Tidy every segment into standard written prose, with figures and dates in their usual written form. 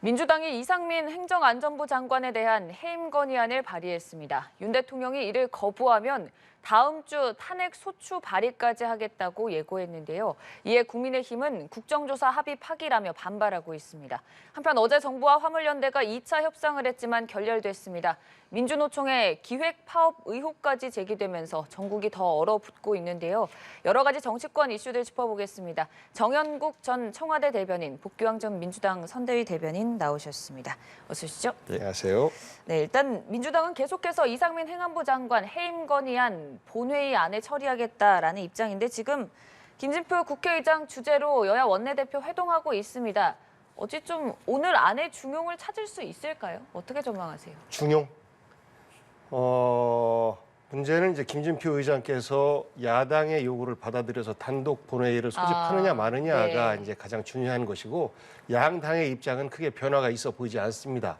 민주당이 이상민 행정안전부 장관에 대한 해임 건의안을 발의했습니다. 윤 대통령이 이를 거부하면 다음 주 탄핵 소추 발의까지 하겠다고 예고했는데요. 이에 국민의힘은 국정조사 합의 파기라며 반발하고 있습니다. 한편 어제 정부와 화물연대가 2차 협상을 했지만 결렬됐습니다. 민주노총의 기획 파업 의혹까지 제기되면서 전국이 더 얼어붙고 있는데요. 여러 가지 정치권 이슈들 짚어보겠습니다. 정연국 전 청와대 대변인, 복귀왕 전 민주당 선대위 대변인 나오셨습니다. 어서 오시죠. 네, 안녕하세요. 네, 일단 민주당은 계속해서 이상민 행안부 장관 해임 건의안 본회의 안에 처리하겠다라는 입장인데 지금 김진표 국회의장 주재로 여야 원내대표 회동하고 있습니다. 어찌 좀 오늘 안에 중용을 찾을 수 있을까요? 어떻게 전망하세요? 중용. 문제는 이제 김진표 의장께서 야당의 요구를 받아들여서 단독 본회의를 소집하느냐 마느냐가 네. 이제 가장 중요한 것이고 양당의 입장은 크게 변화가 있어 보이지 않습니다.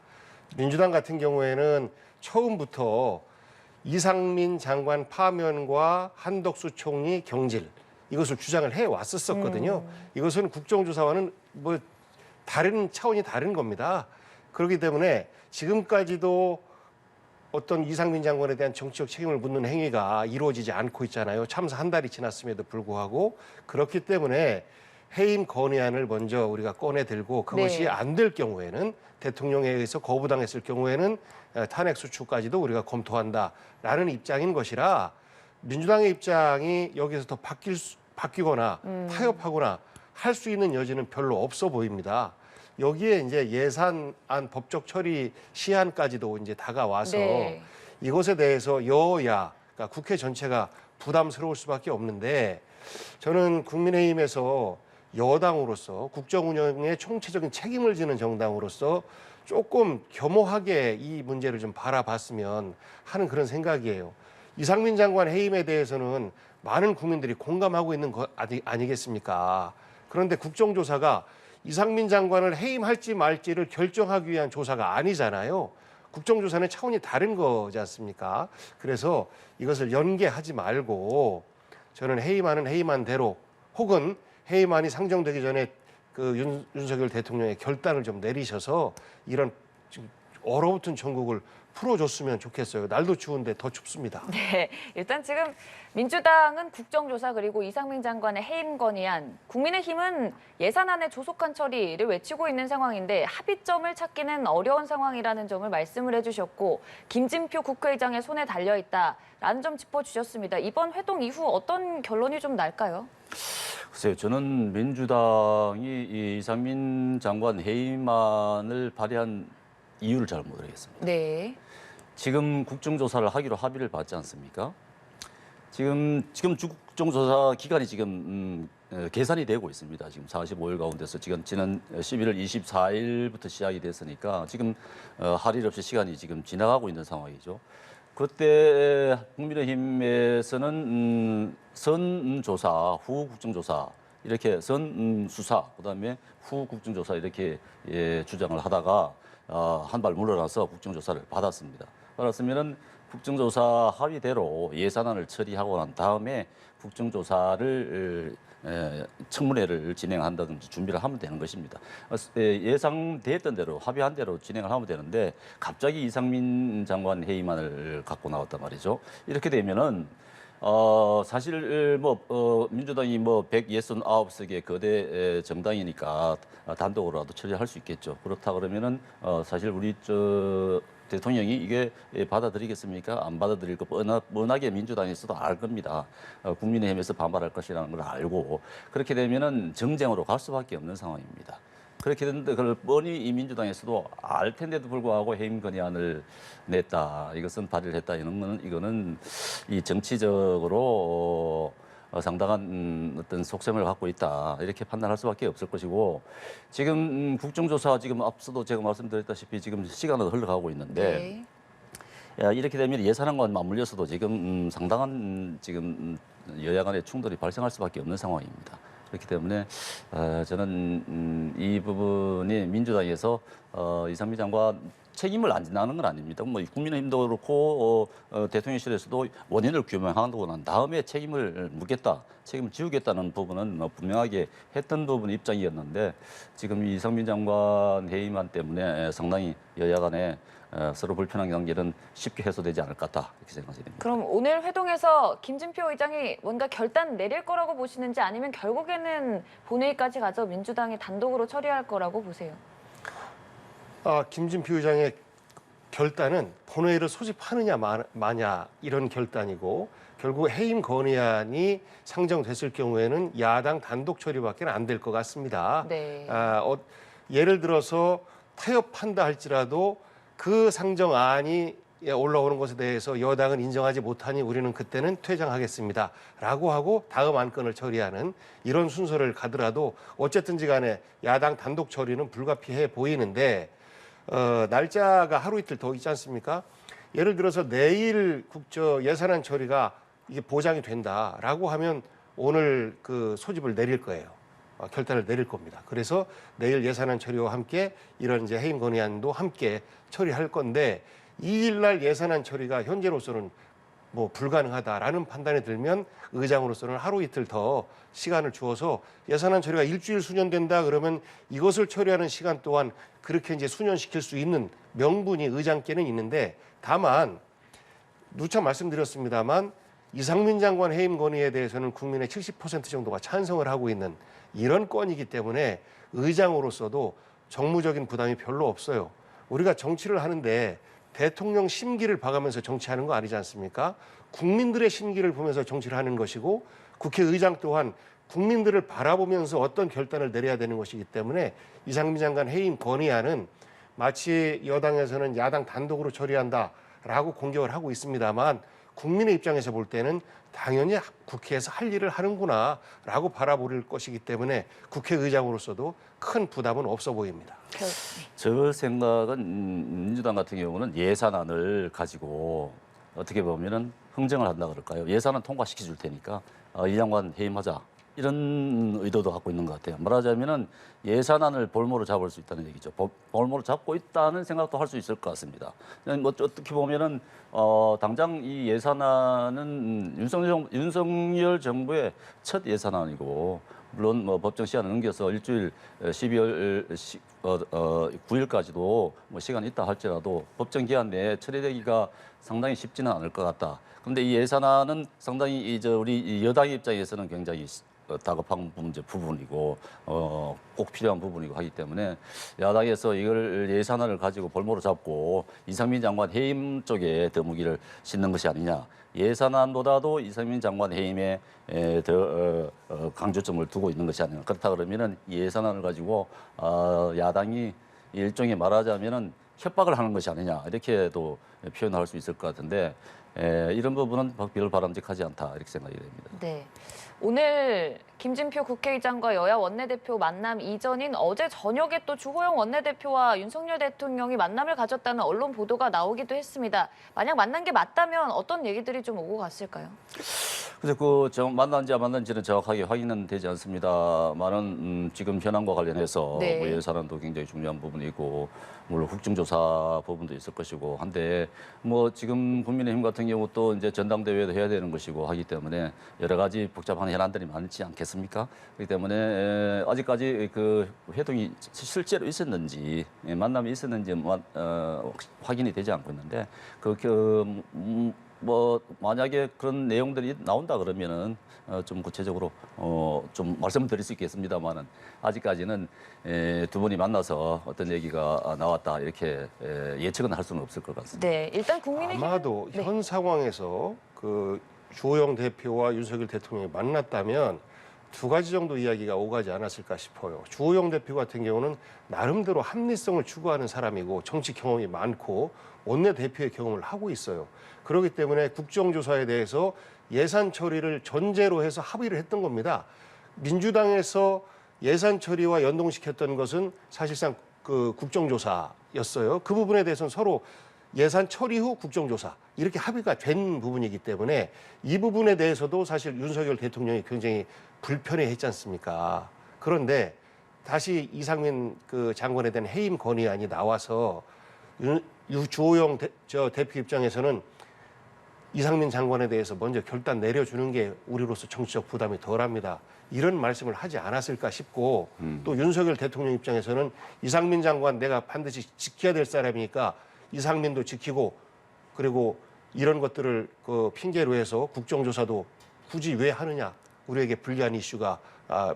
민주당 같은 경우에는 처음부터 이상민 장관 파면과 한덕수 총리 경질 이것을 주장을 해 왔었거든요. 이것은 국정조사와는 뭐 다른 차원이 다른 겁니다. 그렇기 때문에 지금까지도 어떤 이상민 장관에 대한 정치적 책임을 묻는 행위가 이루어지지 않고 있잖아요. 참사 한 달이 지났음에도 불구하고. 그렇기 때문에 해임 건의안을 먼저 우리가 꺼내 들고 그것이 네. 안 될 경우에는 대통령에 의해서 거부당했을 경우에는 탄핵 소추까지도 우리가 검토한다라는 입장인 것이라 민주당의 입장이 여기서 더 바뀌거나 타협하거나 할 수 있는 여지는 별로 없어 보입니다. 여기에 이제 예산안 법적 처리 시한까지도 이제 다가와서 네. 이것에 대해서 여야, 그러니까 국회 전체가 부담스러울 수밖에 없는데 저는 국민의힘에서 여당으로서 국정 운영에 총체적인 책임을 지는 정당으로서 조금 겸허하게 이 문제를 좀 바라봤으면 하는 그런 생각이에요. 이상민 장관 해임에 대해서는 많은 국민들이 공감하고 있는 것 아니겠습니까? 그런데 국정조사가 이상민 장관을 해임할지 말지를 결정하기 위한 조사가 아니잖아요. 국정조사는 차원이 다른 거지 않습니까? 그래서 이것을 연계하지 말고 저는 해임안은 해임안대로 혹은 해임안이 상정되기 전에 그 윤석열 대통령의 결단을 좀 내리셔서 이런 지금 얼어붙은 전국을 풀어줬으면 좋겠어요. 날도 추운데 더 춥습니다. 네, 일단 지금 민주당은 국정조사 그리고 이상민 장관의 해임 건의안, 국민의힘은 예산안의 조속한 처리를 외치고 있는 상황인데 합의점을 찾기는 어려운 상황이라는 점을 말씀을 해주셨고 김진표 국회의장의 손에 달려있다라는 점 짚어주셨습니다. 이번 회동 이후 어떤 결론이 좀 날까요? 글쎄요, 저는 민주당이 이 이상민 장관 해임안을 발의한 이유를 잘 모르겠습니다. 네. 지금 국정조사를 하기로 합의를 받지 않습니까? 지금 국정조사 기간이 지금 계산이 되고 있습니다. 지금 45일 가운데서 지금 지난 11월 24일부터 시작이 됐으니까 지금 할 일 없이 시간이 지금 지나가고 있는 상황이죠. 그때 국민의힘에서는 선조사, 후 국정조사 이렇게 선수사, 그다음에 후 국정조사 이렇게 주장을 하다가 한 발 물러나서 국정조사를 받았습니다. 받았으면은 국정조사 합의대로 예산안을 처리하고 난 다음에 국정조사를 청문회를 진행한다든지 준비를 하면 되는 것입니다. 예상됐던 대로 합의한 대로 진행을 하면 되는데 갑자기 이상민 장관 해임안을 갖고 나왔단 말이죠. 이렇게 되면은 사실 민주당이 169석의 거대 정당이니까 단독으로라도 처리할 수 있겠죠. 그렇다 그러면은 사실 우리 대통령이 이게 받아들이겠습니까? 안 받아들일 거 뻔하게 민주당에서도 알 겁니다. 국민의힘에서 반발할 것이라는 걸 알고 그렇게 되면은 정쟁으로 갈 수밖에 없는 상황입니다. 그렇게 됐는데 그걸 뻔히 이 민주당에서도 알 텐데도 불구하고 해임 건의안을 냈다. 이것은 발의를 했다. 이거는 이 정치적으로 상당한 어떤 속셈을 갖고 있다. 이렇게 판단할 수밖에 없을 것이고 지금 국정조사 지금 앞서도 제가 말씀드렸다시피 지금 시간은 흘러가고 있는데 이렇게 되면 예산안과 맞물려서도 지금 상당한 지금 여야 간의 충돌이 발생할 수밖에 없는 상황입니다. 그렇기 때문에 저는 이 부분이 민주당에서 이상민 장관 책임을 안 진다는 건 아닙니다. 뭐 국민의힘도 그렇고 대통령실에서도 원인을 규명하고 난 다음에 책임을 묻겠다, 책임을 지우겠다는 부분은 분명하게 했던 부분 입장이었는데 지금 이 이상민 장관 해임안 때문에 상당히 여야 간에 서로 불편한 관계는 쉽게 해소되지 않을 것 같다 이렇게 생각이 됩니다. 그럼 오늘 회동에서 김진표 의장이 뭔가 결단 내릴 거라고 보시는지 아니면 결국에는 본회의까지 가서 민주당이 단독으로 처리할 거라고 보세요? 김진표 의장의 결단은 본회의를 소집하느냐 마냐 이런 결단이고 결국 해임 건의안이 상정됐을 경우에는 야당 단독 처리밖에 안 될 것 같습니다. 네. 예를 들어서 타협한다 할지라도 그 상정안이 올라오는 것에 대해서 여당은 인정하지 못하니 우리는 그때는 퇴장하겠습니다라고 하고 다음 안건을 처리하는 이런 순서를 가더라도 어쨌든지 간에 야당 단독 처리는 불가피해 보이는데 날짜가 하루 이틀 더 있지 않습니까? 예를 들어서 내일 예산안 처리가 이게 보장이 된다라고 하면 오늘 그 소집을 내릴 거예요. 결단을 내릴 겁니다. 그래서 내일 예산안 처리와 함께 이런 이제 해임 건의안도 함께 처리할 건데 2일 날 예산안 처리가 현재로서는 뭐 불가능하다라는 판단이 들면 의장으로서는 하루 이틀 더 시간을 주어서 예산안 처리가 일주일 수년된다 그러면 이것을 처리하는 시간 또한 그렇게 이제 수년시킬 수 있는 명분이 의장께는 있는데 다만 누차 말씀드렸습니다만 이상민 장관 해임 건의에 대해서는 국민의 70% 정도가 찬성을 하고 있는 이런 건이기 때문에 의장으로서도 정무적인 부담이 별로 없어요. 우리가 정치를 하는데 대통령 심기를 봐가면서 정치하는 거 아니지 않습니까? 국민들의 심기를 보면서 정치를 하는 것이고 국회의장 또한 국민들을 바라보면서 어떤 결단을 내려야 되는 것이기 때문에 이상민 장관 해임 건의안은 마치 여당에서는 야당 단독으로 처리한다라고 공격을 하고 있습니다만 국민의 입장에서 볼 때는 당연히 국회에서 할 일을 하는구나라고 바라볼 것이기 때문에 국회의장으로서도 큰 부담은 없어 보입니다. 저 생각은 민주당 같은 경우는 예산안을 가지고 어떻게 보면은 흥정을 한다 그럴까요? 예산안 통과시켜 줄 테니까 이 장관 해임하자 이런 의도도 갖고 있는 것 같아요. 말하자면은 예산안을 볼모로 잡을 수 있다는 얘기죠. 볼모로 잡고 있다는 생각도 할 수 있을 것 같습니다. 뭐 어떻게 보면은 당장 이 예산안은 윤석열 정부의 첫 예산안이고 물론 뭐 법정 시한을 넘겨서 일주일 12월 9일까지도 뭐 시간이 있다 할지라도 법정 기한 내에 처리되기가 상당히 쉽지는 않을 것 같다. 그런데 이 예산안은 상당히 우리 여당 입장에서는 굉장히 다급한 부분이고 꼭 필요한 부분이고 하기 때문에 야당에서 이걸 예산안을 가지고 볼모로 잡고 이상민 장관 해임 쪽에 더 무기를 싣는 것이 아니냐. 예산안보다도 이상민 장관 해임에 더 강조점을 두고 있는 것이 아니냐. 그렇다 그러면은 예산안을 가지고 야당이 일종의 말하자면은 협박을 하는 것이 아니냐 이렇게도 표현할 수 있을 것 같은데 이런 부분은 별 바람직하지 않다 이렇게 생각이 됩니다. 네. 오늘 김진표 국회의장과 여야 원내대표 만남 이전인 어제 저녁에 또 주호영 원내대표와 윤석열 대통령이 만남을 가졌다는 언론 보도가 나오기도 했습니다. 만약 만난 게 맞다면 어떤 얘기들이 좀 오고 갔을까요? 그래서 만난지 안 만난지는 정확하게 확인은 되지 않습니다만은 지금 현안과 관련해서 네. 뭐 예산안도 굉장히 중요한 부분이고 물론 국정조사 부분도 있을 것이고 한데 뭐 지금 국민의힘 같은 경우 또 이제 전당대회도 해야 되는 것이고 하기 때문에 여러 가지 복잡한 현안들이 많지 않겠습니까? 그렇기 때문에 아직까지 그 회동이 실제로 있었는지 만남이 있었는지 확인이 되지 않고 있는데 뭐 만약에 그런 내용들이 나온다 그러면은 좀 구체적으로 좀 말씀을 드릴 수 있겠습니다만은 아직까지는 두 분이 만나서 어떤 얘기가 나왔다 이렇게 예측은 할 수는 없을 것 같습니다. 네, 일단 국민의힘 아마도 네. 현 상황에서 그 주호영 대표와 윤석열 대통령이 만났다면 두 가지 정도 이야기가 오가지 않았을까 싶어요. 주호영 대표 같은 경우는 나름대로 합리성을 추구하는 사람이고 정치 경험이 많고 원내대표의 경험을 하고 있어요. 그렇기 때문에 국정조사에 대해서 예산 처리를 전제로 해서 합의를 했던 겁니다. 민주당에서 예산 처리와 연동시켰던 것은 사실상 그 국정조사였어요. 그 부분에 대해서는 서로 예산 처리 후 국정조사 이렇게 합의가 된 부분이기 때문에 이 부분에 대해서도 사실 윤석열 대통령이 굉장히 불편해했지 않습니까? 그런데 다시 이상민 그 장관에 대한 해임 건의안이 나와서 주호영 대표 입장에서는 이상민 장관에 대해서 먼저 결단 내려주는 게 우리로서 정치적 부담이 덜합니다. 이런 말씀을 하지 않았을까 싶고 또 윤석열 대통령 입장에서는 이상민 장관 내가 반드시 지켜야 될 사람이니까 이상민도 지키고 그리고 이런 것들을 그 핑계로 해서 국정조사도 굳이 왜 하느냐 우리에게 불리한 이슈가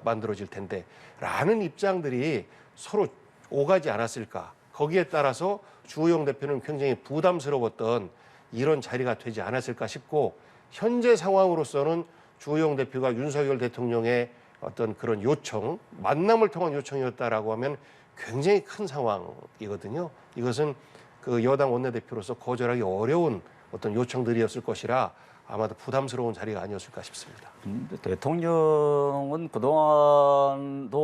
만들어질 텐데 라는 입장들이 서로 오가지 않았을까. 거기에 따라서 주호영 대표는 굉장히 부담스러웠던 이런 자리가 되지 않았을까 싶고 현재 상황으로서는 주호영 대표가 윤석열 대통령의 어떤 그런 요청, 만남을 통한 요청이었다라고 하면 굉장히 큰 상황이거든요. 이것은 그 여당 원내대표로서 거절하기 어려운 어떤 요청들이었을 것이라 아마도 부담스러운 자리가 아니었을까 싶습니다. 대통령은 그동안도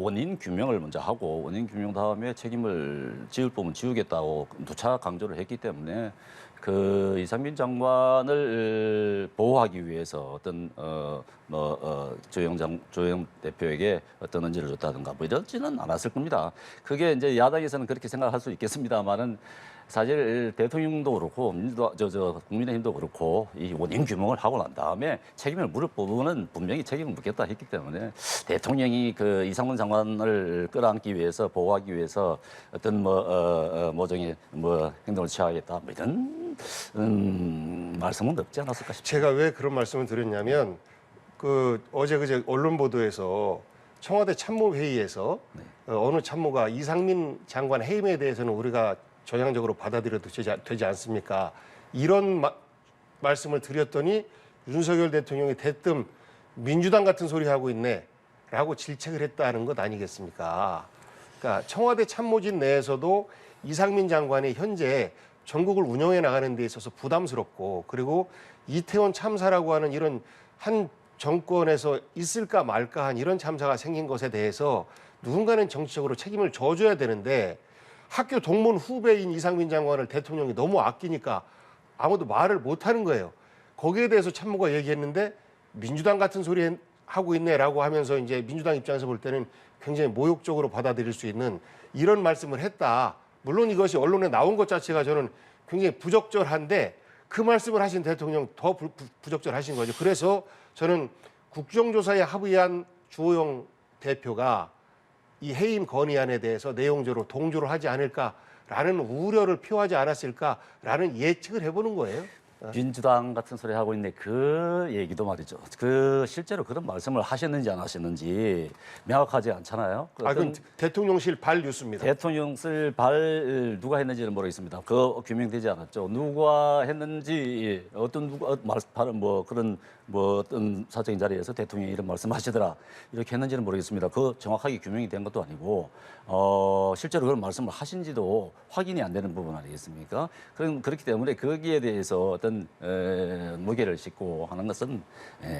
원인 규명을 먼저 하고 원인 규명 다음에 책임을 지을 부분 지우겠다고 누차 강조를 했기 때문에 그 이상민 장관을 보호하기 위해서 어떤 조영 대표에게 어떤 언지를 줬다든가 뭐 이러지는 않았을 겁니다. 그게 이제 야당에서는 그렇게 생각할 수 있겠습니다만은 사실 대통령도 그렇고 국민의힘도 그렇고 이 원인 규명을 하고 난 다음에 책임을 물을 부분은 분명히 책임을 묻겠다 했기 때문에 대통령이 그 이상민 장관을 끌어안기 위해서 보호하기 위해서 어떤 모종의 행동을 취하겠다 뭐 이런 말씀은 없지 않았을까 싶습니다. 제가 왜 그런 말씀을 드렸냐면 그 어제 그제 언론 보도에서 청와대 참모회의에서 어느 참모가 이상민 장관 해임에 대해서는 우리가 전향적으로 받아들여도 되지 않습니까? 이런 말씀을 드렸더니 윤석열 대통령이 대뜸 민주당 같은 소리 하고 있네라고 질책을 했다는 것 아니겠습니까? 그러니까 청와대 참모진 내에서도 이상민 장관이 현재 전국을 운영해 나가는 데 있어서 부담스럽고 그리고 이태원 참사라고 하는 이런 한 정권에서 있을까 말까 한 이런 참사가 생긴 것에 대해서 누군가는 정치적으로 책임을 져줘야 되는데 학교 동문 후배인 이상민 장관을 대통령이 너무 아끼니까 아무도 말을 못하는 거예요. 거기에 대해서 참모가 얘기했는데 민주당 같은 소리 하고 있네라고 하면서 이제 민주당 입장에서 볼 때는 굉장히 모욕적으로 받아들일 수 있는 이런 말씀을 했다. 물론 이것이 언론에 나온 것 자체가 저는 굉장히 부적절한데 그 말씀을 하신 대통령 더 부적절하신 거죠. 그래서 저는 국정조사에 합의한 주호영 대표가 이 해임 건의안에 대해서 내용적으로 동조를 하지 않을까라는 우려를 표하지 않았을까라는 예측을 해보는 거예요. 민주당 같은 소리 하고 있네 그 얘기도 말이죠. 그 실제로 그런 말씀을 하셨는지 안 하셨는지 명확하지 않잖아요. 그건 대통령실 발 뉴스입니다. 대통령실 발 누가 했는지는 모르겠습니다. 그 규명되지 않았죠. 누가 했는지 어떤 누가 발은 그런 어떤 사적인 자리에서 대통령이 이런 말씀하시더라 이렇게 했는지는 모르겠습니다. 그 정확하게 규명이 된 것도 아니고 실제로 그런 말씀을 하신지도 확인이 안 되는 부분 아니겠습니까? 그렇기 때문에 거기에 대해서 어떤 무게를 싣고 하는 것은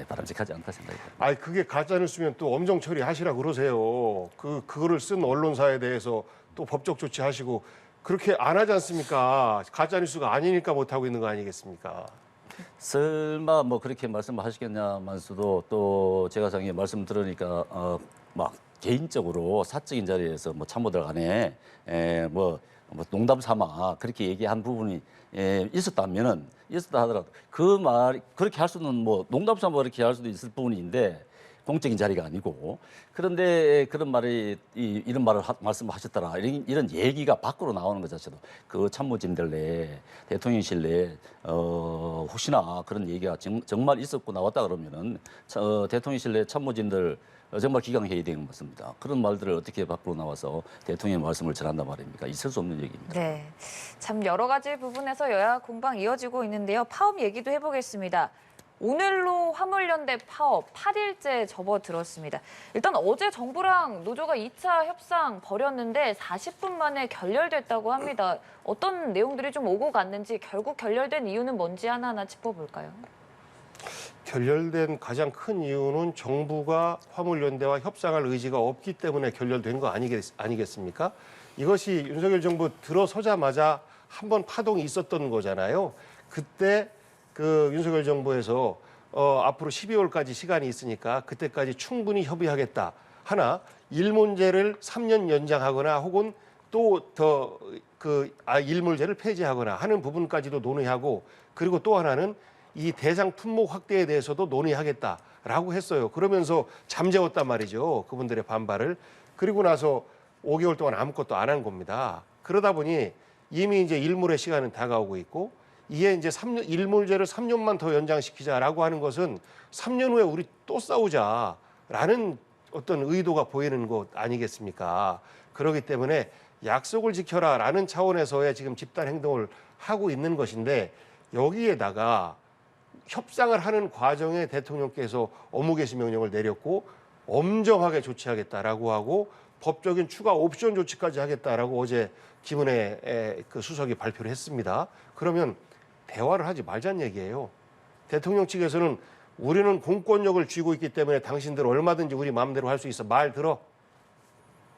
바람직하지 않다 생각합니다. 아니 그게 가짜 뉴스면 또 엄정 처리하시라 그러세요. 그거를 쓴 언론사에 대해서 또 법적 조치하시고 그렇게 안 하지 않습니까? 가짜 뉴스가 아니니까 못 하고 있는 거 아니겠습니까? 설마 그렇게 말씀하시겠냐만서도 또 제가 장에 말씀 들으니까 개인적으로 사적인 자리에서 참모들 간에 농담 삼아 그렇게 얘기한 부분이 있었다 하더라도 그 말 그렇게 할 수는 농담 삼아 그렇게 할 수도 있을 부분인데 공적인 자리가 아니고 그런데 그런 말이 이런 말을 말씀하셨더라 이런 얘기가 밖으로 나오는 것 자체도 그 참모진들 내 대통령실 내 혹시나 그런 얘기가 정말 있었고 나왔다 그러면은 대통령실 내 참모진들 정말 기강해야 되는 것 같습니다. 그런 말들을 어떻게 밖으로 나와서 대통령의 말씀을 전한단 말입니까? 있을 수 없는 얘기입니다. 네, 참 여러 가지 부분에서 여야 공방 이어지고 있는데요. 파업 얘기도 해보겠습니다. 오늘로 화물연대 파업 8일째 접어들었습니다. 일단 어제 정부랑 노조가 2차 협상 벌였는데 40분 만에 결렬됐다고 합니다. 어떤 내용들이 좀 오고 갔는지 결국 결렬된 이유는 뭔지 하나하나 짚어볼까요? 결렬된 가장 큰 이유는 정부가 화물연대와 협상할 의지가 없기 때문에 결렬된 거 아니겠습니까? 이것이 윤석열 정부 들어서자마자 한번 파동이 있었던 거잖아요. 그때 그 윤석열 정부에서 앞으로 12월까지 시간이 있으니까 그때까지 충분히 협의하겠다. 하나 일문제를 3년 연장하거나 혹은 또 더 일몰제를 폐지하거나 하는 부분까지도 논의하고 그리고 또 하나는 이 대상 품목 확대에 대해서도 논의하겠다라고 했어요. 그러면서 잠재웠단 말이죠. 그분들의 반발을. 그리고 나서 5개월 동안 아무것도 안 한 겁니다. 그러다 보니 이미 이제 일몰의 시간은 다가오고 있고 이에 이제 3년, 일몰제를 3년만 더 연장시키자라고 하는 것은 3년 후에 우리 또 싸우자라는 어떤 의도가 보이는 것 아니겠습니까? 그렇기 때문에 약속을 지켜라라는 차원에서의 지금 집단 행동을 하고 있는 것인데 여기에다가 협상을 하는 과정에 대통령께서 업무 개시 명령을 내렸고 엄정하게 조치하겠다라고 하고 법적인 추가 옵션 조치까지 하겠다라고 어제 김은혜 그 수석이 발표를 했습니다. 그러면 대화를 하지 말자는 얘기예요. 대통령 측에서는 우리는 공권력을 쥐고 있기 때문에 당신들 얼마든지 우리 마음대로 할 수 있어. 말 들어.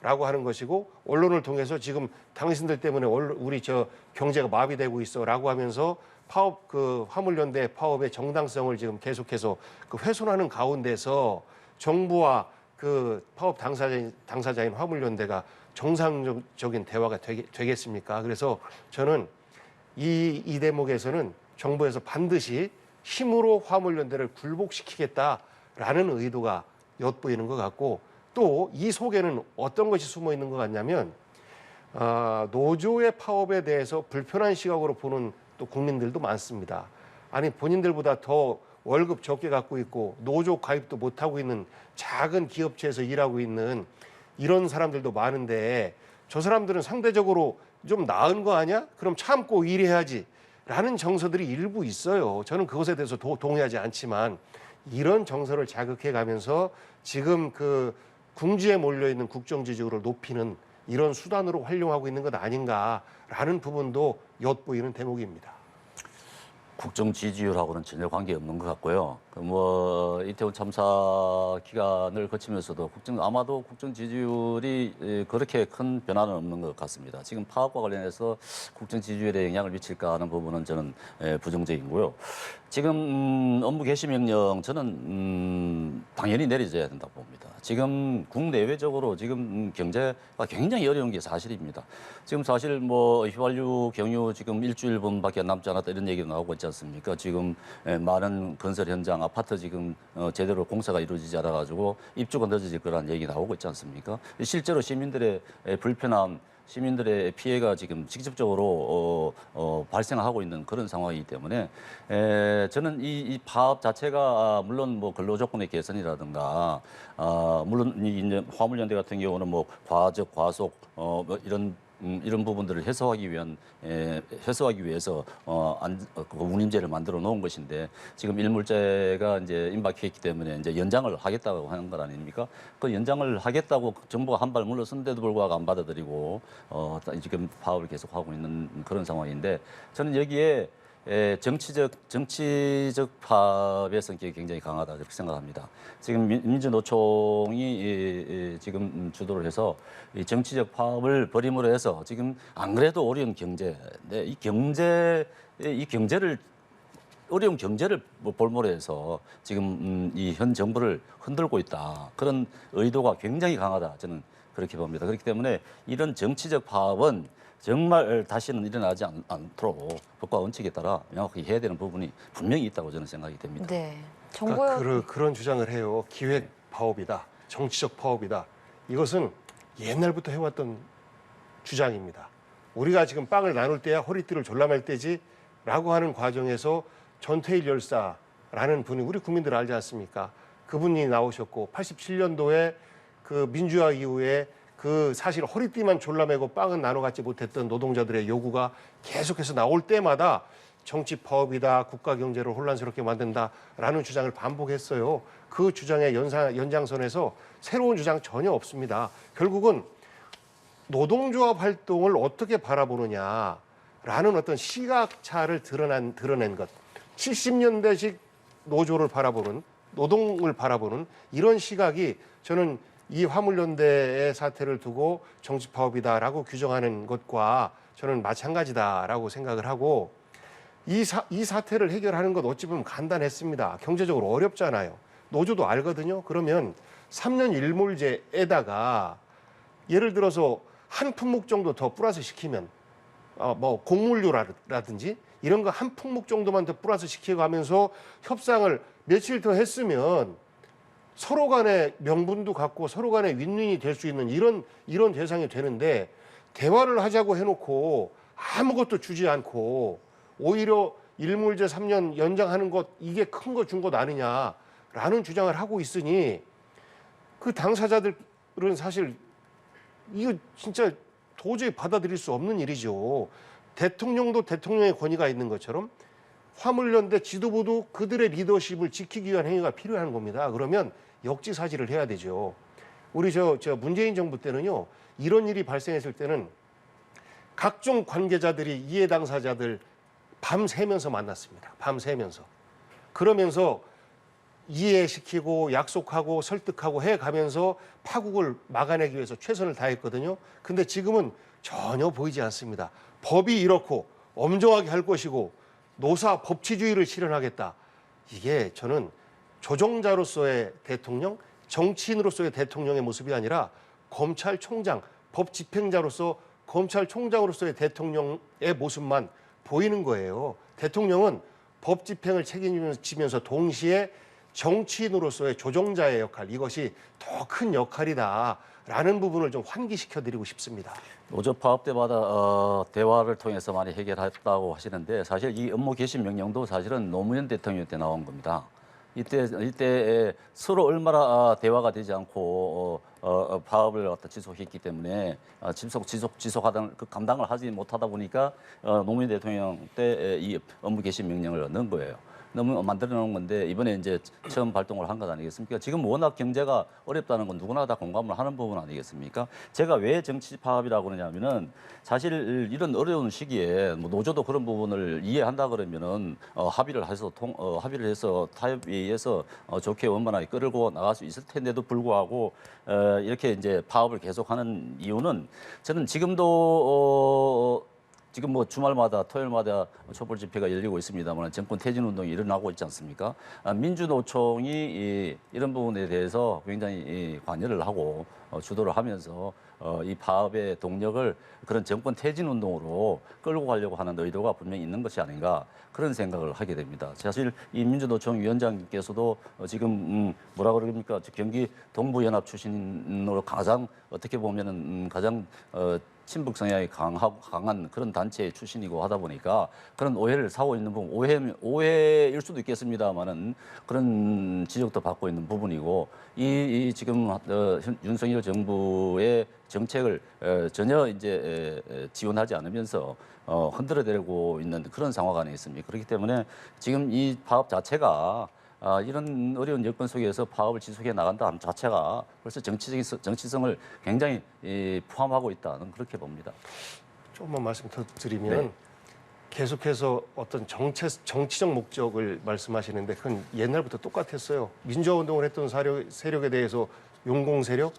라고 하는 것이고 언론을 통해서 지금 당신들 때문에 우리 저 경제가 마비되고 있어라고 하면서 파업 그 화물연대 파업의 정당성을 지금 계속해서 그 훼손하는 가운데서 정부와 그 파업 당사자인 화물연대가 정상적인 대화가 되겠습니까? 그래서 저는 이 대목에서는 정부에서 반드시 힘으로 화물연대를 굴복시키겠다라는 의도가 엿보이는 것 같고 또 이 속에는 어떤 것이 숨어 있는 것 같냐면 노조의 파업에 대해서 불편한 시각으로 보는 또 국민들도 많습니다. 아니 본인들보다 더 월급 적게 갖고 있고 노조 가입도 못하고 있는 작은 기업체에서 일하고 있는 이런 사람들도 많은데 저 사람들은 상대적으로 좀 나은 거 아니야? 그럼 참고 일해야지 라는 정서들이 일부 있어요. 저는 그것에 대해서 동의하지 않지만 이런 정서를 자극해 가면서 지금 그 궁지에 몰려있는 국정 지지율을 높이는 이런 수단으로 활용하고 있는 것 아닌가라는 부분도 엿보이는 대목입니다. 국정 지지율하고는 전혀 관계없는 것 같고요. 이태원 참사 기간을 거치면서도 아마도 국정 지지율이 그렇게 큰 변화는 없는 것 같습니다. 지금 파업과 관련해서 국정 지지율에 영향을 미칠까 하는 부분은 저는 부정적이고요. 지금 업무 개시 명령 저는 당연히 내려져야 된다고 봅니다. 지금 국내외적으로 지금 경제가 굉장히 어려운 게 사실입니다. 지금 사실 휘발유, 경유 지금 일주일분밖에 남지 않았다 이런 얘기도 나오고 있지 않습니까? 지금 많은 건설 현장, 아파트 지금 제대로 공사가 이루어지지 않아가지고 입주가 늦어질 거라는 얘기 나오고 있지 않습니까? 실제로 시민들의 불편함, 시민들의 피해가 지금 직접적으로 발생하고 있는 그런 상황이기 때문에 저는 이 파업 자체가 물론 근로 조건의 개선이라든가 물론 이제 화물연대 같은 경우는 과적, 과속 이런 부분들을 해소하기 위해서 운임제를 만들어 놓은 것인데 지금 일몰제가 이제 임박했기 때문에 이제 연장을 하겠다고 하는 것 아닙니까? 그 연장을 하겠다고 정부가 한 발 물러선데도 불구하고 안 받아들이고 지금 파업을 계속하고 있는 그런 상황인데 저는 여기에 정치적 파업의 성격이 굉장히 강하다 이렇게 생각합니다. 지금 민주노총이 지금 주도를 해서 이 정치적 파업을 벌임으로 해서 지금 안 그래도 어려운 경제인데 이 경제를 어려운 경제를 볼모로 해서 지금 이 현 정부를 흔들고 있다. 그런 의도가 굉장히 강하다. 저는 그렇게 봅니다. 그렇기 때문에 이런 정치적 파업은 정말 다시는 일어나지 않도록 법과 원칙에 따라 명확하게 해야 되는 부분이 분명히 있다고 저는 생각이 됩니다. 네. 그러니까 그런 주장을 해요. 기획 파업이다. 정치적 파업이다. 이것은 옛날부터 해왔던 주장입니다. 우리가 지금 빵을 나눌 때야 허리띠를 졸라맬 때지 라고 하는 과정에서 전태일 열사라는 분이 우리 국민들 알지 않습니까? 그분이 나오셨고 87년도에 그 민주화 이후에 그 사실 허리띠만 졸라매고 빵은 나눠 갖지 못했던 노동자들의 요구가 계속해서 나올 때마다 정치 파업이다, 국가 경제를 혼란스럽게 만든다라는 주장을 반복했어요. 그 주장의 연장선에서 새로운 주장 전혀 없습니다. 결국은 노동조합 활동을 어떻게 바라보느냐라는 어떤 시각차를 드러낸 것. 70년대식 노조를 바라보는, 노동을 바라보는 이런 시각이 저는 이 화물연대의 사태를 두고 정치 파업이다라고 규정하는 것과 저는 마찬가지다라고 생각을 하고 이 사태를 해결하는 것 어찌 보면 간단했습니다. 경제적으로 어렵잖아요. 노조도 알거든요. 그러면 3년 일몰제에다가 예를 들어서 한 품목 정도 더 플러스 시키면 뭐 곡물류라든지 이런 거 한 품목 정도만 더 플러스 시켜가면서 협상을 며칠 더 했으면 서로 간의 명분도 갖고 서로 간의 윈윈이 될 수 있는 이런 대상이 되는데 대화를 하자고 해놓고 아무것도 주지 않고 오히려 일몰제 3년 연장하는 것 이게 큰 거 준 것 아니냐라는 주장을 하고 있으니 그 당사자들은 사실 이거 진짜 도저히 받아들일 수 없는 일이죠. 대통령도 대통령의 권위가 있는 것처럼 화물연대 지도부도 그들의 리더십을 지키기 위한 행위가 필요한 겁니다. 그러면 역지사지를 해야 되죠. 우리 저 문재인 정부 때는요. 이런 일이 발생했을 때는 각종 관계자들이 이해 당사자들 밤새면서 만났습니다. 밤새면서. 그러면서 이해시키고 약속하고 설득하고 해가면서 파국을 막아내기 위해서 최선을 다했거든요. 근데 지금은 전혀 보이지 않습니다. 법이 이렇고 엄정하게 할 것이고 노사 법치주의를 실현하겠다. 이게 저는 조종자로서의 대통령, 정치인으로서의 대통령의 모습이 아니라 검찰총장, 법집행자로서 검찰총장으로서의 대통령의 모습만 보이는 거예요. 대통령은 법집행을 책임지면서 동시에 정치인으로서의 조종자의 역할, 이것이 더 큰 역할이다라는 부분을 좀 환기시켜드리고 싶습니다. 노조 파업 때마다 대화를 통해서 많이 해결했다고 하시는데 사실 이 업무 개시 명령도 사실은 노무현 대통령 때 나온 겁니다. 이때 서로 얼마나 대화가 되지 않고 파업을 지속했기 때문에 지속하던 그 감당을 하지 못하다 보니까 노무현 대통령 때 이 업무 개시 명령을 넣은 거예요. 너무 만들어 놓은 건데 이번에 이제 처음 발동을 한 것 아니겠습니까? 지금 워낙 경제가 어렵다는 건 누구나 다 공감을 하는 부분 아니겠습니까? 제가 왜 정치 파업이라고 그러냐면은 사실 이런 어려운 시기에 뭐 노조도 그런 부분을 이해한다 그러면은 합의를 해서 타협회의에서 좋게 원만하게 끌고 나갈 수 있을 텐데도 불구하고 이렇게 이제 파업을 계속하는 이유는 저는 지금도 지금 뭐 주말마다 토요일마다 촛불 집회가 열리고 있습니다만 정권 퇴진 운동이 일어나고 있지 않습니까? 민주노총이 이런 부분에 대해서 굉장히 관여를 하고 주도를 하면서 이 파업의 동력을 그런 정권 퇴진 운동으로 끌고 가려고 하는 의도가 분명히 있는 것이 아닌가 그런 생각을 하게 됩니다. 사실 이 민주노총 위원장님께서도 지금 뭐라 그럽니까? 경기 동부연합 출신으로 가장 어떻게 보면은 가장 친북 성향이 강한 그런 단체 출신이고 하다 보니까 그런 오해를 사고 있는 부분, 오해일 수도 있겠습니다만은 그런 지적도 받고 있는 부분이고 이 지금 윤석열 정부의 정책을 전혀 이제 지원하지 않으면서 흔들어대고 있는 그런 상황 안에 있습니다. 그렇기 때문에 지금 이 파업 자체가 이런 어려운 여건 속에서 파업을 지속해 나간다는 자체가 벌써 정치성을 굉장히 포함하고 있다는 그렇게 봅니다. 조금만 말씀 더 드리면 네. 계속해서 어떤 정치적 목적을 말씀하시는데 그건 옛날부터 똑같았어요. 민주화운동을 했던 세력에 대해서 용공 세력,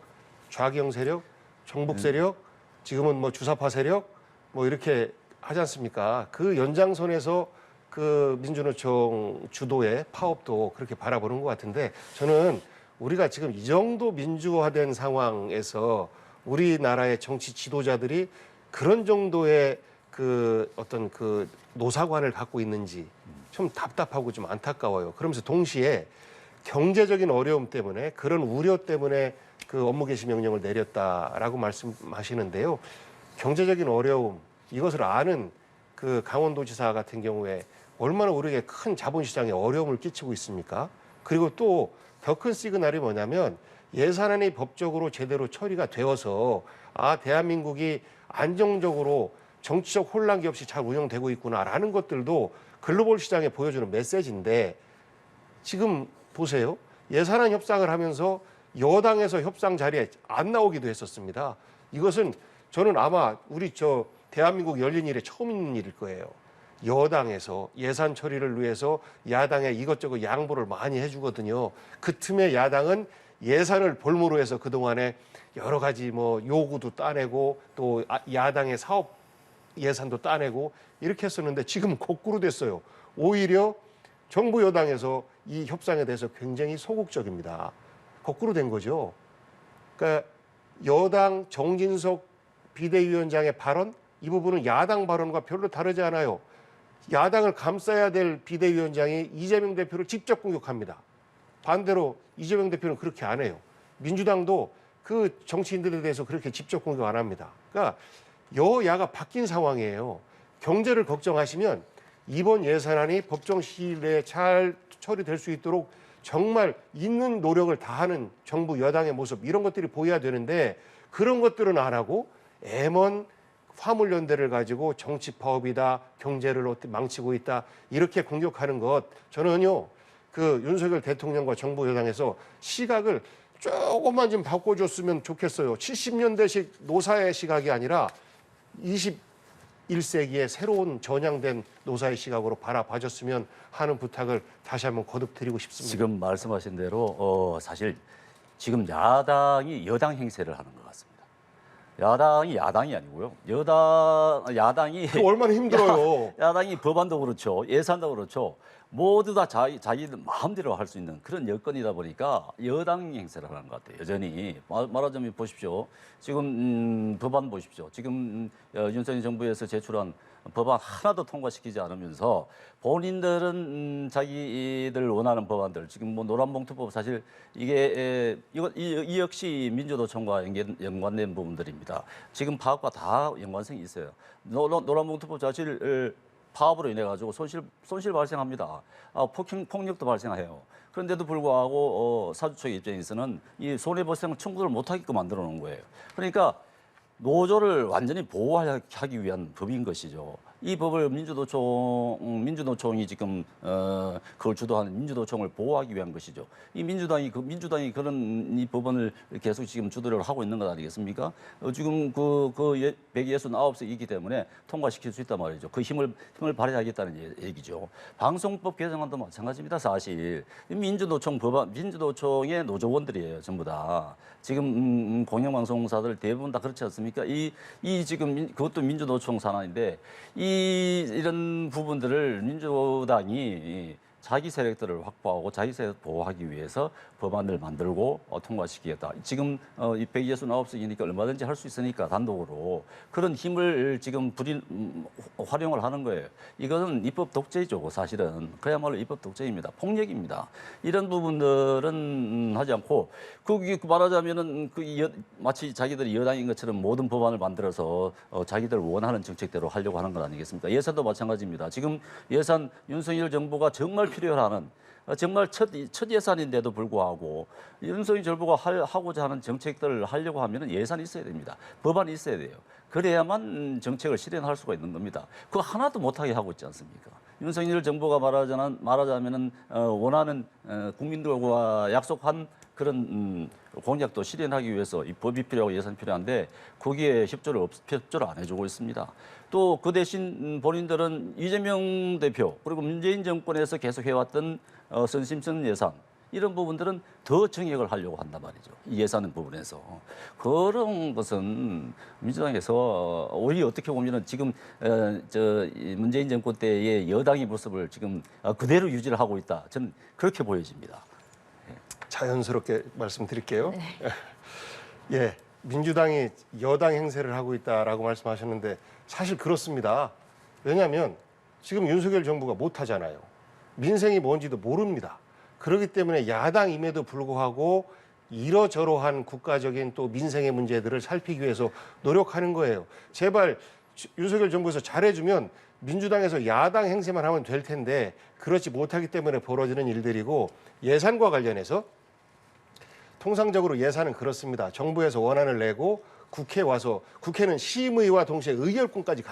좌경 세력, 정복 세력, 지금은 뭐 주사파 세력 뭐 이렇게 하지 않습니까? 그 연장선에서 그 민주노총 주도의 파업도 그렇게 바라보는 것 같은데 저는 우리가 지금 이 정도 민주화된 상황에서 우리나라의 정치 지도자들이 그런 정도의 그 어떤 그 노사관을 갖고 있는지 좀 답답하고 좀 안타까워요. 그러면서 동시에 경제적인 어려움 때문에 그런 우려 때문에 그 업무 개시 명령을 내렸다라고 말씀하시는데요. 경제적인 어려움 이것을 아는 그 강원도지사 같은 경우에 얼마나 우리에게 큰 자본시장에 어려움을 끼치고 있습니까? 그리고 또 더 큰 시그널이 뭐냐면 예산안이 법적으로 제대로 처리가 되어서 대한민국이 안정적으로 정치적 혼란기 없이 잘 운영되고 있구나라는 것들도 글로벌 시장에 보여주는 메시지인데 지금 보세요. 예산안 협상을 하면서 여당에서 협상 자리에 안 나오기도 했었습니다. 이것은 저는 아마 우리 대한민국 열린 일에 처음 있는 일일 거예요. 여당에서 예산 처리를 위해서 야당에 이것저것 양보를 많이 해주거든요. 그 틈에 야당은 예산을 볼모로 해서 그동안에 여러 가지 뭐 요구도 따내고 또 야당의 사업 예산도 따내고 이렇게 했었는데 지금 거꾸로 됐어요. 오히려 정부 여당에서 이 협상에 대해서 굉장히 소극적입니다. 거꾸로 된 거죠. 그러니까 여당 정진석 비대위원장의 발언, 이 부분은 야당 발언과 별로 다르지 않아요. 야당을 감싸야 될 비대위원장이 이재명 대표를 직접 공격합니다. 반대로 이재명 대표는 그렇게 안 해요. 민주당도 그 정치인들에 대해서 그렇게 직접 공격 안 합니다. 그러니까 여야가 바뀐 상황이에요. 경제를 걱정하시면 이번 예산안이 법정 시일 내에 잘 처리될 수 있도록 정말 있는 노력을 다하는 정부 여당의 모습, 이런 것들이 보여야 되는데 그런 것들은 안 하고 애먼 화물연대를 가지고 정치 파업이다, 경제를 망치고 있다, 이렇게 공격하는 것, 저는요 그 윤석열 대통령과 정부 여당에서 시각을 조금만 좀 바꿔줬으면 좋겠어요. 70년대식 노사의 시각이 아니라 21세기의 새로운 전향된 노사의 시각으로 바라봐줬으면 하는 부탁을 다시 한번 거듭 드리고 싶습니다. 지금 말씀하신 대로 사실 지금 야당이 여당 행세를 하는 것 같습니다. 야당이 야당이 아니고요. 야당이 얼마나 힘들어요. 야당이 법안도 그렇죠. 예산도 그렇죠. 모두 다 자기들 마음대로 할 수 있는 그런 여건이다 보니까 여당 행세를 하는 것 같아요. 여전히 말하자면 보십시오. 지금 법안 보십시오. 지금 윤석열 정부에서 제출한 법안 하나도 통과시키지 않으면서 본인들은 자기들 원하는 법안들, 지금 뭐 노란봉투법, 사실 이게 이 역시 민주노총과 연관된 부분들입니다. 지금 파업과 다 연관성이 있어요. 노란봉투법 자체를 파업으로 인해 가지고 손실 발생합니다. 폭력도 발생해요. 그런데도 불구하고 사주처 입장에서는 이 손해배상 청구를 못하게끔 만들어 놓은 거예요. 그러니까 노조를 완전히 보호하기 위한 법인 것이죠. 이 법을 민주노총이 지금 그걸 주도하는 민주노총을 보호하기 위한 것이죠. 이 민주당이 그런 이 법안을 계속 지금 주도를 하고 있는 것 아니겠습니까? 지금 그 169석이기 때문에 통과시킬 수 있단 말이죠. 그 힘을 발휘하겠다는 얘기죠. 방송법 개정안도 마찬가지입니다. 사실 민주노총의 노조원들이에요, 전부 다. 지금 공영방송사들 대부분 다 그렇지 않습니까? 이 지금 그것도 민주노총 산하인데 이런 부분들을 민주당이 자기 세력들을 확보하고 자기 세력 보호하기 위해서 법안을 만들고 통과시키겠다. 지금 이 169석이니까 얼마든지 할 수 있으니까 단독으로 그런 힘을 지금 활용을 하는 거예요. 이거는 입법 독재죠, 사실은. 그야말로 입법 독재입니다. 폭력입니다. 이런 부분들은 하지 않고 거기 말하자면은 마치 자기들이 여당인 것처럼 모든 법안을 만들어서 자기들 원하는 정책대로 하려고 하는 것 아니겠습니까? 예산도 마찬가지입니다. 지금 예산 윤석열 정부가 정말 필요하는 정말 첫 예산인데도 불구하고 윤석열 정부가 하고자 하는 정책들을 하려고 하면 예산이 있어야 됩니다. 법안이 있어야 돼요. 그래야만 정책을 실현할 수가 있는 겁니다. 그거 하나도 못하게 하고 있지 않습니까? 윤석열 정부가 말하자면 원하는 국민들과 약속한 그런 공약도 실현하기 위해서 이 법이 필요하고 예산이 필요한데 거기에 협조를 안 해주고 있습니다. 또 그 대신 본인들은 이재명 대표 그리고 문재인 정권에서 계속 해왔던 선심성 예산 이런 부분들은 더 정액을 하려고 한단 말이죠. 이 예산 부분에서. 그런 것은 민주당에서 오히려 어떻게 보면은 지금 문재인 정권 때의 여당의 모습을 지금 그대로 유지를 하고 있다. 저는 그렇게 보여집니다. 자연스럽게 말씀드릴게요. 예, 민주당이 여당 행세를 하고 있다라고 말씀하셨는데 사실 그렇습니다. 왜냐하면 지금 윤석열 정부가 못하잖아요. 민생이 뭔지도 모릅니다. 그렇기 때문에 야당임에도 불구하고 이러저러한 국가적인 또 민생의 문제들을 살피기 위해서 노력하는 거예요. 제발 윤석열 정부에서 잘해주면 민주당에서 야당 행세만 하면 될 텐데 그렇지 못하기 때문에 벌어지는 일들이고 예산과 관련해서 통상적으로 예산은 그렇습니다. 정부에서 원안을 내고 국회에 와서 국회는 심의와 동시에 의결권까지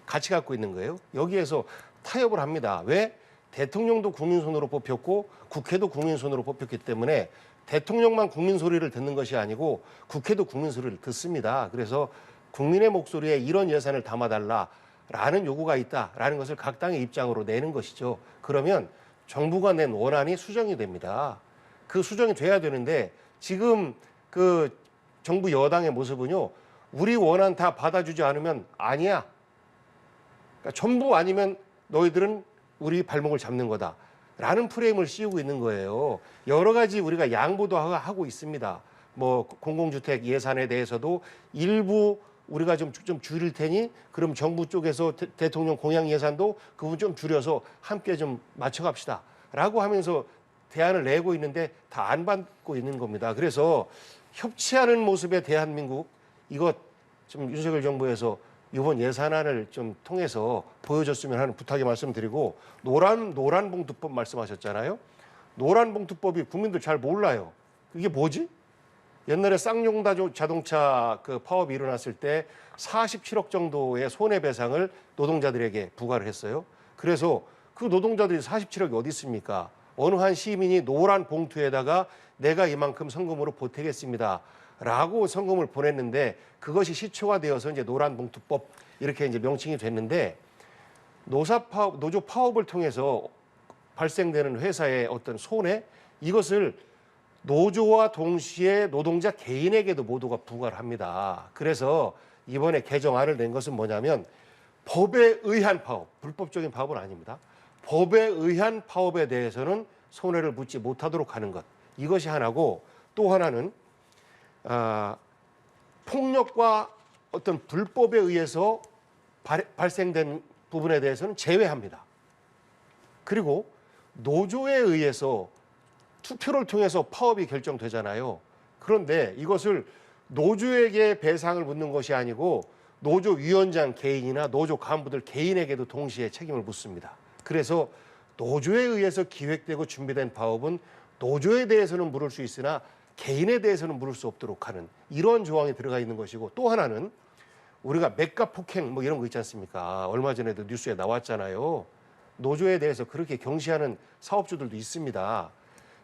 같이 갖고 있는 거예요. 여기에서 타협을 합니다. 왜? 대통령도 국민 손으로 뽑혔고 국회도 국민 손으로 뽑혔기 때문에 대통령만 국민 소리를 듣는 것이 아니고 국회도 국민 소리를 듣습니다. 그래서 국민의 목소리에 이런 예산을 담아달라라는 요구가 있다라는 것을 각 당의 입장으로 내는 것이죠. 그러면 정부가 낸 원안이 수정이 됩니다. 그 수정이 돼야 되는데 지금 그 정부 여당의 모습은요. 우리 원안 다 받아주지 않으면 아니야. 그러니까 전부 아니면 너희들은 우리 발목을 잡는 거다. 라는 프레임을 씌우고 있는 거예요. 여러 가지 우리가 양보도 하고 있습니다. 뭐 공공주택 예산에 대해서도 일부 우리가 좀 줄일 테니 그럼 정부 쪽에서 대통령 공약 예산도 그 부분 좀 줄여서 함께 좀 맞춰갑시다 라고 하면서 대안을 내고 있는데 다 안 받고 있는 겁니다. 그래서 협치하는 모습의 대한민국, 이거 좀 윤석열 정부에서 이번 예산안을 좀 통해서 보여줬으면 하는 부탁의 말씀드리고, 노란봉투법 말씀하셨잖아요. 노란봉투법이 국민들 잘 몰라요. 이게 뭐지? 옛날에 쌍용다 자동차 그 파업이 일어났을 때 47억 정도의 손해배상을 노동자들에게 부과를 했어요. 그래서 그 노동자들이 47억이 어디 있습니까? 어느 한 시민이 노란 봉투에다가 내가 이만큼 성금으로 보태겠습니다 라고 성금을 보냈는데, 그것이 시초가 되어서 이제 노란봉투법 이렇게 이제 명칭이 됐는데, 노조 파업을 통해서 발생되는 회사의 어떤 손해, 이것을 노조와 동시에 노동자 개인에게도 모두가 부과를 합니다. 그래서 이번에 개정안을 낸 것은 뭐냐면, 법에 의한 파업, 불법적인 파업은 아닙니다. 법에 의한 파업에 대해서는 손해를 묻지 못하도록 하는 것, 이것이 하나고, 또 하나는 폭력과 어떤 불법에 의해서 발생된 부분에 대해서는 제외합니다. 그리고 노조에 의해서 투표를 통해서 파업이 결정되잖아요. 그런데 이것을 노조에게 배상을 묻는 것이 아니고 노조 위원장 개인이나 노조 간부들 개인에게도 동시에 책임을 묻습니다. 그래서 노조에 의해서 기획되고 준비된 파업은 노조에 대해서는 물을 수 있으나 개인에 대해서는 물을 수 없도록 하는 이런 조항이 들어가 있는 것이고, 또 하나는 우리가 맥가 폭행 뭐 이런 거 있지 않습니까? 얼마 전에도 뉴스에 나왔잖아요. 노조에 대해서 그렇게 경시하는 사업주들도 있습니다.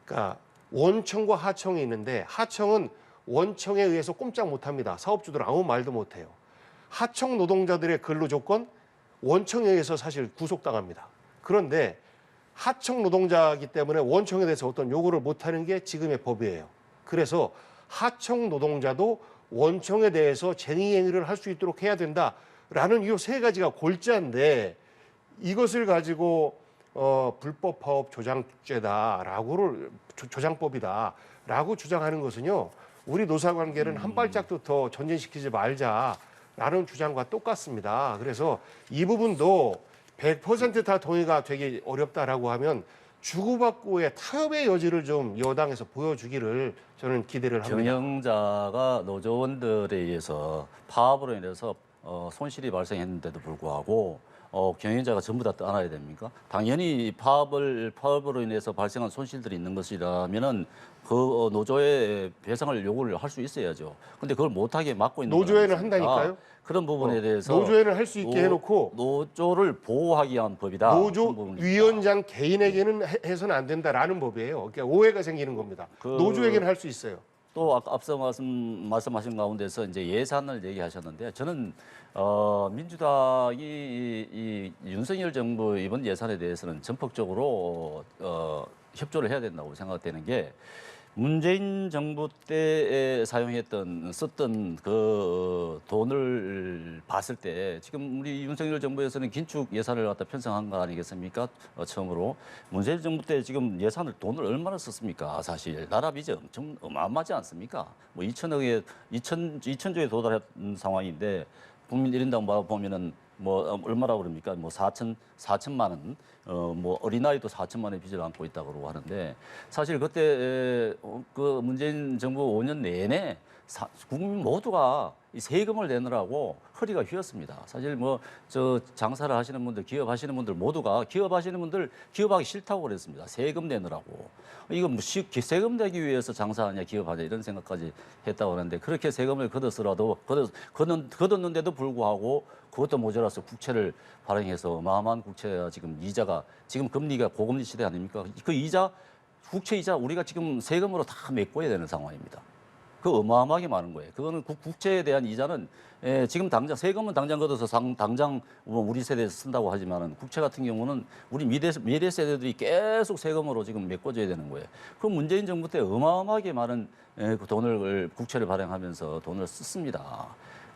그러니까 원청과 하청이 있는데, 하청은 원청에 의해서 꼼짝 못합니다. 사업주들은 아무 말도 못해요. 하청 노동자들의 근로 조건, 원청에 의해서 사실 구속당합니다. 그런데 하청 노동자이기 때문에 원청에 대해서 어떤 요구를 못하는 게 지금의 법이에요. 그래서 하청 노동자도 원청에 대해서 쟁의 행위를 할 수 있도록 해야 된다라는 이 세 가지가 골자인데, 이것을 가지고 불법 파업 조장죄다라고를 조장법이다라고 주장하는 것은요, 우리 노사 관계는 한 발짝도 더 전진시키지 말자라는 주장과 똑같습니다. 그래서 이 부분도 100% 다 동의가 되기 어렵다라고 하면 주고받고의 타협의 여지를 좀 여당에서 보여주기를 저는 기대를 합니다. 경영자가 노조원들에 의해서 파업으로 인해서 손실이 발생했는데도 불구하고 경영자가 전부 다 떠나야 됩니까? 당연히 파업으로 인해서 발생한 손실들이 있는 것이라면은 그 노조에 배상을 요구를 할 수 있어야죠. 근데 그걸 못하게 막고 있는 노조에는 거 아니겠습니까? 한다니까요. 그런 부분에 대해서 노조에는 할 수 있게 해놓고 노조를 보호하기 위한 법이다. 노조 위원장 개인에게는 해서는 안 된다라는 법이에요. 그러니까 오해가 생기는 겁니다. 노조에게는 할 수 있어요. 또 앞서 말씀하신 가운데서 이제 예산을 얘기하셨는데, 저는 민주당이 이 윤석열 정부 이번 예산에 대해서는 전폭적으로 협조를 해야 된다고 생각되는 게, 문재인 정부 때 썼던 그 돈을 봤을 때, 지금 우리 윤석열 정부에서는 긴축 예산을 갖다 편성한 거 아니겠습니까? 처음으로. 문재인 정부 때 지금 돈을 얼마나 썼습니까? 사실 나라 빚이 엄청 어마어마하지 않습니까? 뭐 2천조에 도달한 상황인데, 국민 1인당 보면은 뭐 얼마라고 그럽니까? 뭐 4천만 원, 뭐 어린아이도 4천만 원의 빚을 안고 있다고 그러고 하는데, 사실 그때 그 문재인 정부 5년 내내 국민 모두가 이 세금을 내느라고 허리가 휘었습니다. 사실 뭐 장사를 하시는 분들, 기업하시는 분들 모두가 기업하기 싫다고 그랬습니다. 세금 내느라고. 이거 뭐 세금 내기 위해서 장사하냐 기업하냐 이런 생각까지 했다고 하는데, 그렇게 세금을 걷었는데도 불구하고 그것도 모자라서 국채를 발행해서 어마어마한 국채가 지금 금리가 고금리 시대 아닙니까? 그 국채 이자 우리가 지금 세금으로 다 메꿔야 되는 상황입니다. 그 어마어마하게 많은 거예요. 그거는 국채에 대한 이자는 지금 당장 세금은 당장 걷어서 당장 우리 세대에서 쓴다고 하지만은, 국채 같은 경우는 우리 미래 세대들이 계속 세금으로 지금 메꿔줘야 되는 거예요. 그 문재인 정부 때 어마어마하게 많은 국채를 발행하면서 돈을 썼습니다.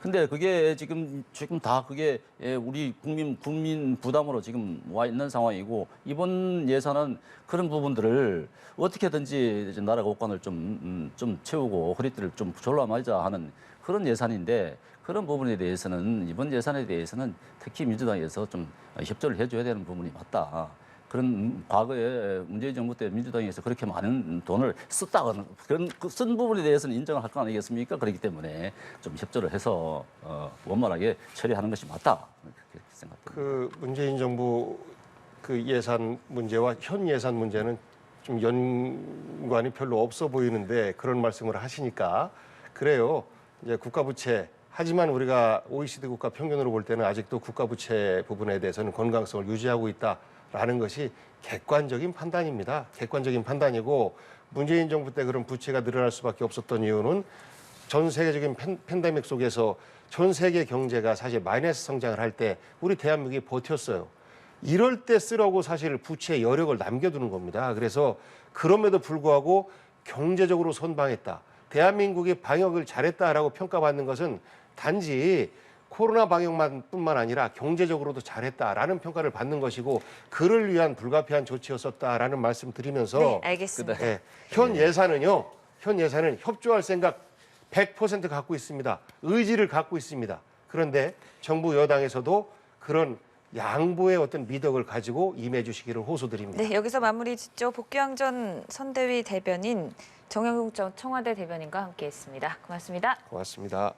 근데 그게 지금 다 그게 우리 국민 부담으로 지금 와 있는 상황이고 이번 예산은 그런 부분들을 어떻게든지 이제 나라 국간을 좀 채우고 허리띠를 좀 졸라매자 하는 그런 예산인데 그런 부분에 대해서는 이번 예산에 대해서는 특히 민주당에서 좀 협조를 해줘야 되는 부분이 맞다. 그런 과거에 문재인 정부 때 민주당에서 그렇게 많은 돈을 썼다는 그런 쓴 부분에 대해서는 인정을 할 거 아니겠습니까? 그렇기 때문에 좀 협조를 해서 원만하게 처리하는 것이 맞다. 그렇게 생각합니다. 그 문재인 정부 그 예산 문제와 현 예산 문제는 좀 연관이 별로 없어 보이는데 그런 말씀을 하시니까 그래요. 이제 국가 부채 하지만 우리가 OECD 국가 평균으로 볼 때는 아직도 국가 부채 부분에 대해서는 건강성을 유지하고 있다라는 것이 객관적인 판단입니다. 객관적인 판단이고 문재인 정부 때 그런 부채가 늘어날 수밖에 없었던 이유는 전 세계적인 팬데믹 속에서 전 세계 경제가 사실 마이너스 성장을 할 때 우리 대한민국이 버텼어요. 이럴 때 쓰라고 사실 부채의 여력을 남겨두는 겁니다. 그래서 그럼에도 불구하고 경제적으로 선방했다. 대한민국이 방역을 잘했다라고 평가받는 것은 단지 코로나 방역뿐만 아니라 경제적으로도 잘했다라는 평가를 받는 것이고 그를 위한 불가피한 조치였었다라는 말씀 드리면서 네, 알겠습니다. 네, 현 예산은요. 현 예산은 협조할 생각 100% 갖고 있습니다. 의지를 갖고 있습니다. 그런데 정부 여당에서도 그런 양보의 어떤 미덕을 가지고 임해 주시기를 호소드립니다. 네, 여기서 마무리 짓죠. 복귀왕 전 선대위 대변인 정영국 전 청와대 대변인과 함께했습니다. 고맙습니다. 고맙습니다.